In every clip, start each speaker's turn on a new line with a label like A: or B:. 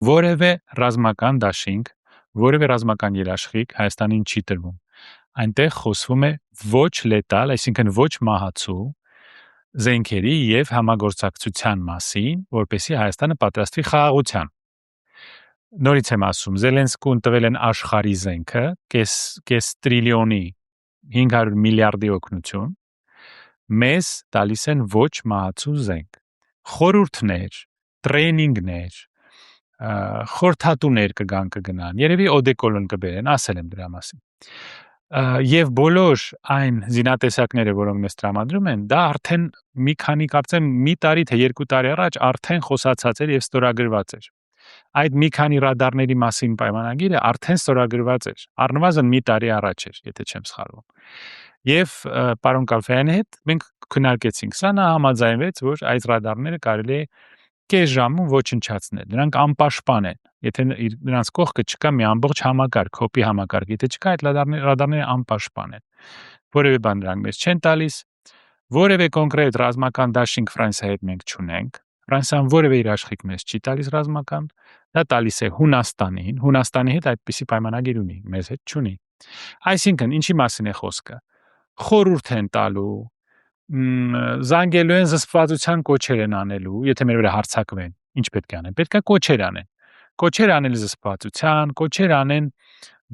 A: Որևէ ռազմական դաշինք, որևէ ռազմական երաշխիք Հայաստանին չի տրվում։ Այնտեղ խոսվում է ոչ լետալ, այսինքն ոչ մահացու զենքերի եւ համագործակցության մասին, որպեսզի Հայաստանը պատրաստվի խաղաղության։ Նորից եմ ասում, Զելենսկուն տվել են աշխարհի զենքը, կես տրիլիոնի 500 միլիարդի օգնություն, մեզ տալիս են ոչ մահացու զենք։ Խորհուրդներ, տրեյնինգներ, խորհրդատուներ կգնան, երևի օդեկոլոն կբերեն, ասել եմ դրա մասին։ Եվ բոլոր այն զինատեսակները, որոնք մեզ տրամադրում են, դա արդեն մի քանի կարծեմ մի տարի թե երկու տարի առաջ արդեն խոսացած էր եւ ստորագրված էր։ Այդ մի քանի ռադարների մասին պայմանագիրը արդեն ստորագրված էր։ Առնվազն մի տարի առաջ էր, եթե չեմ սխալվում։ Եվ պարոն Կալֆայանի հետ մենք քննարկեցինք, սա նա համաձայնվեց, որ այդ ռադարները կարելի է կես ժամում ոչնչացնել։ Նրանք անպաշտպան են։ Եթե նրանց կողքը չկա մի ամբողջ համակարգ, կոպի համակարգ, եթե չկա այդ ռադարները անպաշտպան են։ Որևէ բան նրանք մեզ չեն տալիս, որևէ կոնկրետ ռազմական դաշինք Ֆրանսիայի հետ մենք չունենք։ Ֆրանսիան որևէ իր աշխիք մեզ չի տալիս ռազմական, դա տալիս է Հունաստանին, Հունաստանի հետ այդպիսի պայմանագիր ունի, մեզ հետ չունի։ Այսինքն, ինչի մասին է խոսքը։ Խորհուրդ են տալու, զանգելու են զսպվածության կոչեր են անելու, եթե մեր վրա հարձակվեն, ինչ պետք է անեն։ Պետք է կոչեր անեն։ Կոչեր անել զսպվածության, կոչեր անեն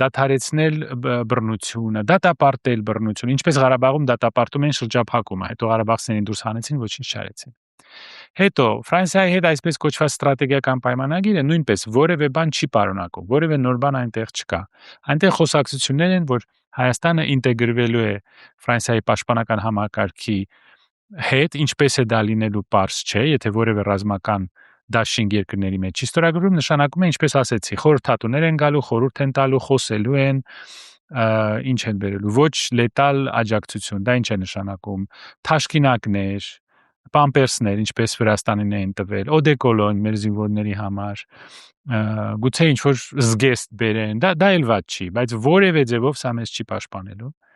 A: դադարեցնել բռնությունը, դատապարտել բռնությունը, ինչպես Ղարաբաղում դատապարտում են շրջափակումը, հետո Ղարաբաղցիներին դուրս հանեցին, ոչինչ չարեցին։ Հետո Ֆրանսիայի հետ այսպես կոչված ստրատեգիական պայմանագիրը նույնպես որևէ բան չի պարունակում, որևէ նոր բան այնտեղ չկա։ Այնտեղ խոսակցություններ են, որ Հայաստանը ինտեգրվելու է Ֆրանսիայի պաշտպանական համակարգի հետ, ինչպես է դա լինելու պարզ չէ, եթե որևէ ռազմական դաշինք երկրների մեջ չի ստորագրվում, նշանակում է, ինչպես ասեցի, խորհրդատուներ են գալու, խորհուրդ են տալու, խոսելու են, ինչ են բերելու, ոչ լետալ աջակցություն, դա ինչ է նշանակում, թաշկինակներ, պամպերսներ, ինչպես Վրաստանին էին տվել, օդեկոլոն մեր զինվորների համար, գուցե ինչ որ զգեստ բերեն, դա էլ ված չի, բայց որևէ ձևով սա մեզ չի պաշտպանելու։